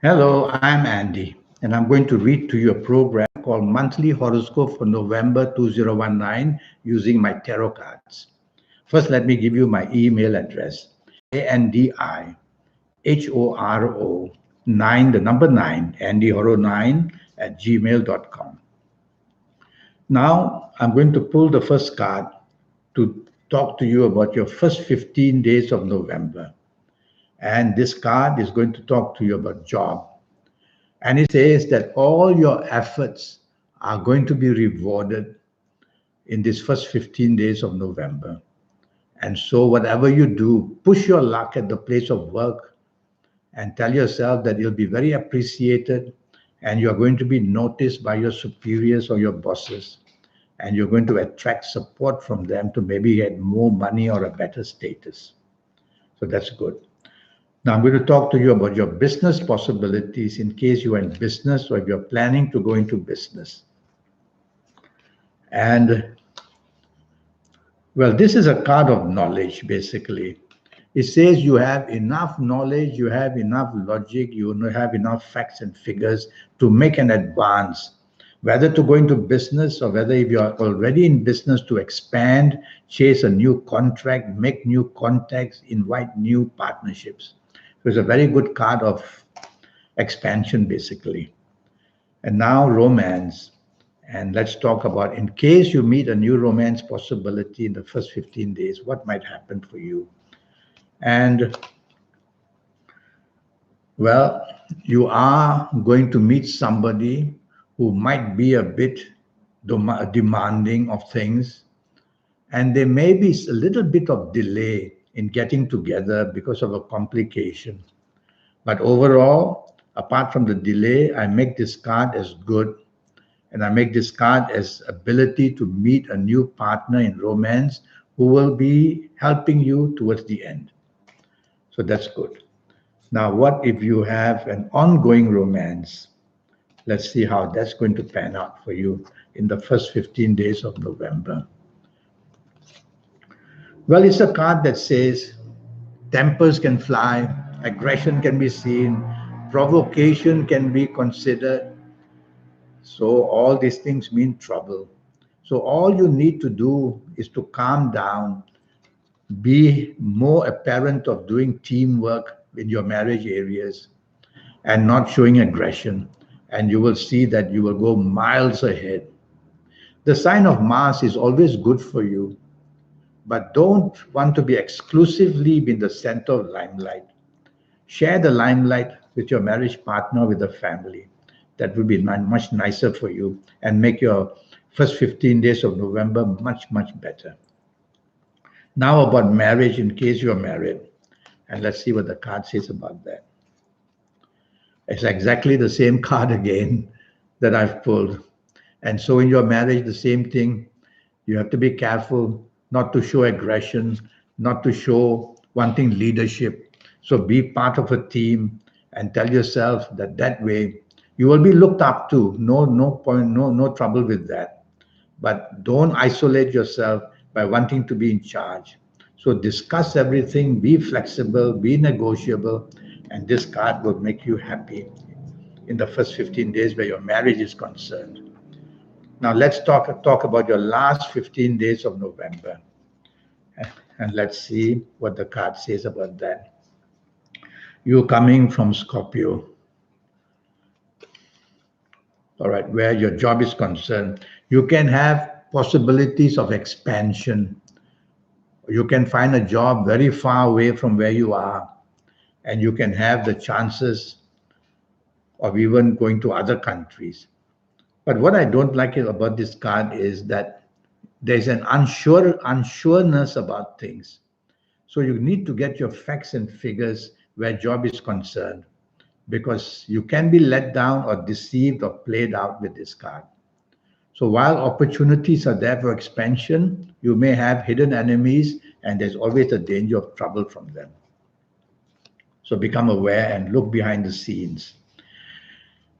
Hello, I'm Andy, and I'm going to read to you a program called Monthly Horoscope for November 2019 using my tarot cards. First, let me give you my email address ANDIHORO 9, the number 9, AndyHoro9 at gmail.com. Now, I'm going to pull the first card to talk to you about your first 15 days of November. And this card is going to talk to you about job. And it says that all your efforts are going to be rewarded in these first 15 days of November. And so, whatever you do, push your luck at the place of work and tell yourself that you'll be very appreciated and you're going to be noticed by your superiors or your bosses. And you're going to attract support from them to maybe get more money or a better status. So, that's good. Now, I'm going to talk to you about your business possibilities in case you are in business or if you're planning to go into business. And well, this is a card of knowledge, basically. It says you have enough knowledge, you have enough logic, you have enough facts and figures to make an advance, whether to go into business or whether if you're already in business to expand, chase a new contract, make new contacts, invite new partnerships. So it's a very good card of expansion, basically. And now, romance. And let's talk about in case you meet a new romance possibility in the first 15 days, what might happen for you? And well, you are going to meet somebody who might be a bit demanding of things, and there may be a little bit of delay in getting together because of a complication. But overall, apart from the delay, I make this card as good. And I make this card as ability to meet a new partner in romance who will be helping you towards the end. So that's good. Now, what if you have an ongoing romance? Let's see how that's going to pan out for you in the first 15 days of November. Well, it's a card that says tempers can fly, aggression can be seen, provocation can be considered. So all these things mean trouble. So all you need to do is to calm down, be more apparent of doing teamwork in your marriage areas and not showing aggression. And you will see that you will go miles ahead. The sign of Mars is always good for you, but don't want to be exclusively in the center of limelight. Share the limelight with your marriage partner, with the family. That would be much nicer for you and make your first 15 days of November much, much better. Now, about marriage, in case you're married, and let's see what the card says about that. It's exactly the same card again that I've pulled. And so, in your marriage, the same thing. You have to be careful not to show aggression, not to show wanting leadership. So be part of a team and tell yourself that that way you will be looked up to. No point, no trouble with that. But don't isolate yourself by wanting to be in charge. So discuss everything, be flexible, be negotiable, and this card will make you happy in the first 15 days where your marriage is concerned. Now let's talk about your last 15 days of November. And let's see what the card says about that. You coming from Scorpio, all right, where your job is concerned, you can have possibilities of expansion. You can find a job very far away from where you are, and you can have the chances of even going to other countries. But what I don't like about this card is that there's an unsureness about things. So you need to get your facts and figures where job is concerned because you can be let down or deceived or played out with this card. So while opportunities are there for expansion, you may have hidden enemies and there's always a danger of trouble from them. So become aware and look behind the scenes.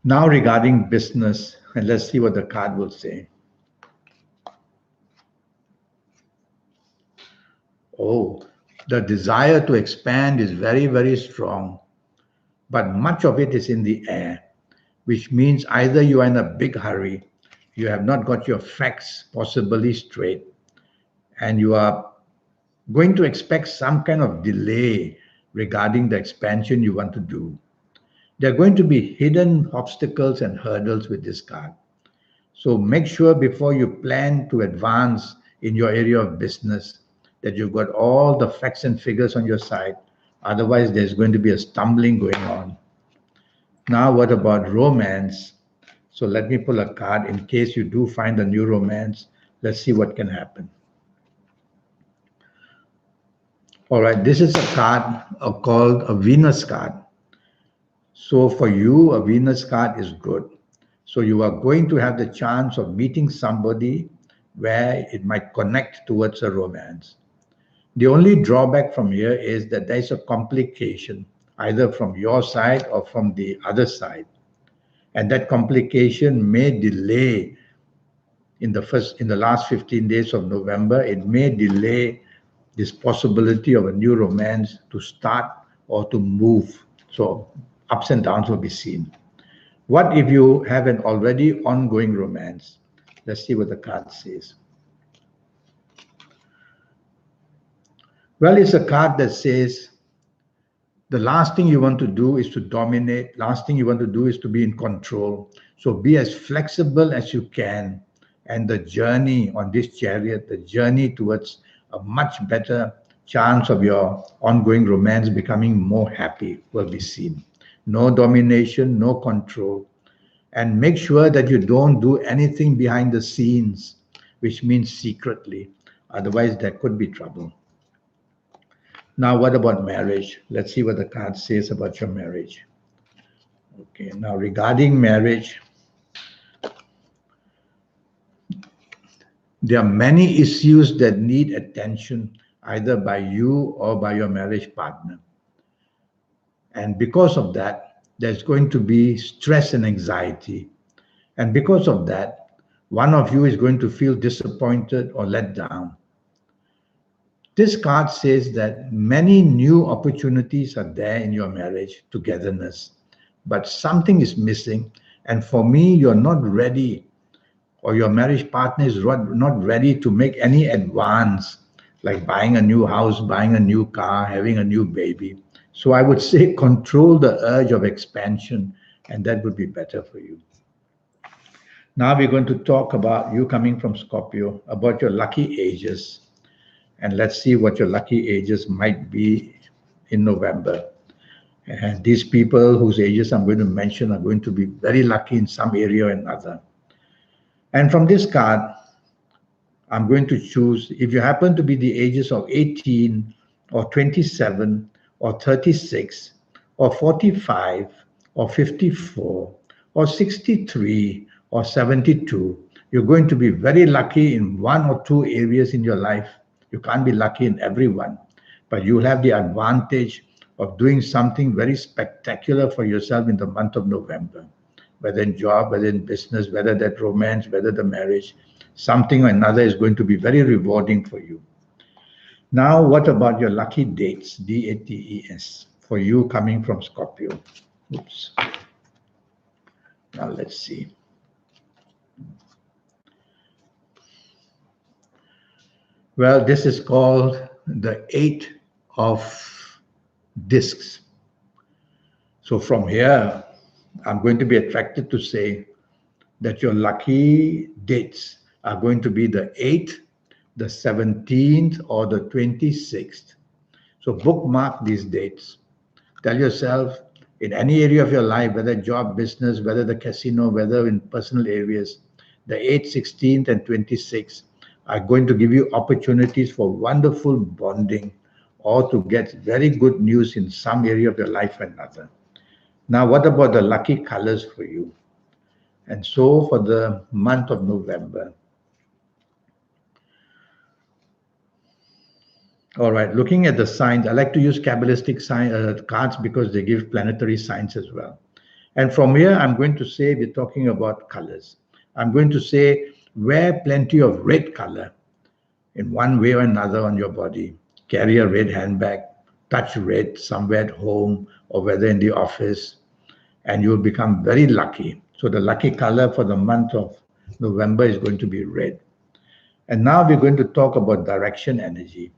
Now regarding business, and let's see what the card will say. Oh, the desire to expand is very, very strong. but much of it is in the air, which means either you are in a big hurry, you have not got your facts possibly straight, and you are going to expect some kind of delay regarding the expansion you want to do. There are going to be hidden obstacles and hurdles with this card. So make sure before you plan to advance in your area of business that you've got all the facts and figures on your side. Otherwise, there's going to be a stumbling going on. Now, what about romance? So let me pull a card in case you do find a new romance. Let's see what can happen. All right, this is a card called a Venus card. So for you, a Venus card is good. So you are going to have the chance of meeting somebody where it might connect towards a romance. The only drawback from here is that there is a complication, either from your side or from the other side. And that complication may delay in the last 15 days of November. It may delay this possibility of a new romance to start or to move. So ups and downs will be seen. What if you have an already ongoing romance? Let's see what the card says. Well, it's a card that says the last thing you want to do is to dominate. Last thing you want to do is to be in control. So be as flexible as you can. And the journey on this chariot, the journey towards a much better chance of your ongoing romance becoming more happy will be seen. No domination, no control. And make sure that you don't do anything behind the scenes, which means secretly. Otherwise, there could be trouble. Now, what about marriage? Let's see what the card says about your marriage. Okay, now regarding marriage, there are many issues that need attention either by you or by your marriage partner. And because of that, there's going to be stress and anxiety. And because of that, one of you is going to feel disappointed or let down. This card says that many new opportunities are there in your marriage togetherness, but something is missing. And for me, you're not ready, or your marriage partner is not ready to make any advance, like buying a new house, buying a new car, having a new baby. So I would say control the urge of expansion, and that would be better for you. Now we're going to talk about you coming from Scorpio, about your lucky ages. And let's see what your lucky ages might be in November. And these people whose ages I'm going to mention are going to be very lucky in some area or another. And from this card, I'm going to choose, if you happen to be the ages of 18 or 27 or 36 or 45 or 54 or 63 or 72, you're going to be very lucky in one or two areas in your life. You can't be lucky in everyone, but you'll have the advantage of doing something very spectacular for yourself in the month of November, whether in job, whether in business, whether that romance, whether the marriage, something or another is going to be very rewarding for you. Now, what about your lucky dates, DATES, for you coming from Scorpio? Oops. Now, let's see. Well, this is called the 8 of discs. So from here, I'm going to be attracted to say that your lucky dates are going to be the 8th, the 17th, or the 26th. So bookmark these dates. Tell yourself in any area of your life, whether job, business, whether the casino, whether in personal areas, the 8th, 16th, and 26th are going to give you opportunities for wonderful bonding or to get very good news in some area of your life or another. Now, what about the lucky colors for you? And so for the month of November. All right, looking at the signs, I like to use Kabbalistic cards because they give planetary signs as well. And from here, I'm going to say, we're talking about colors. I'm going to say, wear plenty of red color in one way or another on your body. Carry a red handbag, touch red somewhere at home or whether in the office, and you will become very lucky. So the lucky color for the month of November is going to be red. And now we're going to talk about direction energy.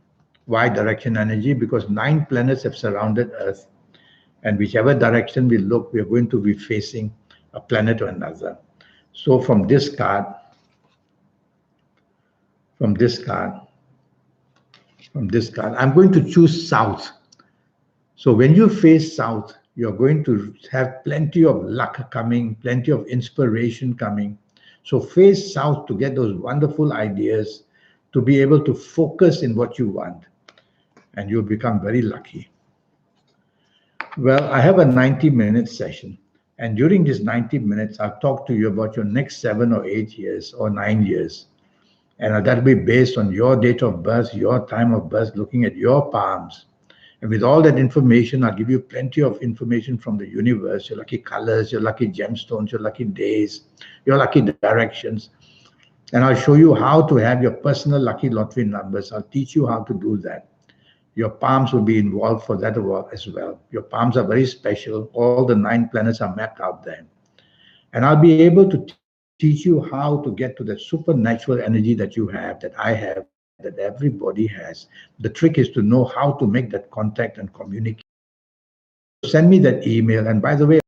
Why direction energy? Because 9 planets have surrounded Earth, and whichever direction we look, we are going to be facing a planet or another. So from this card, I'm going to choose south. So when you face south, you're going to have plenty of luck coming, plenty of inspiration coming. So face south to get those wonderful ideas, to be able to focus in what you want, and you'll become very lucky. Well, I have a 90-minute session, and during these 90 minutes, I'll talk to you about your next 7 or 8 years or 9 years. And that'll be based on your date of birth, your time of birth, looking at your palms. And with all that information, I'll give you plenty of information from the universe, your lucky colors, your lucky gemstones, your lucky days, your lucky directions. And I'll show you how to have your personal lucky lottery numbers. I'll teach you how to do that. Your palms will be involved for that as well. Your palms are very special. All the 9 planets are mapped out there. And I'll be able to teach you how to get to that supernatural energy that you have, that I have, that everybody has. The trick is to know how to make that contact and communicate. So send me that email. And by the way,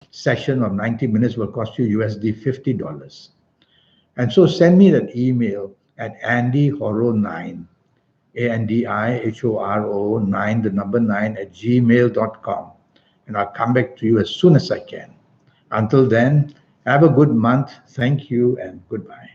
session of 90 minutes will cost you USD $50. And so send me that email at andyhoro9, ANDIHORO9, the number 9 at gmail.com. And I'll come back to you as soon as I can. Until then, have a good month. Thank you and goodbye.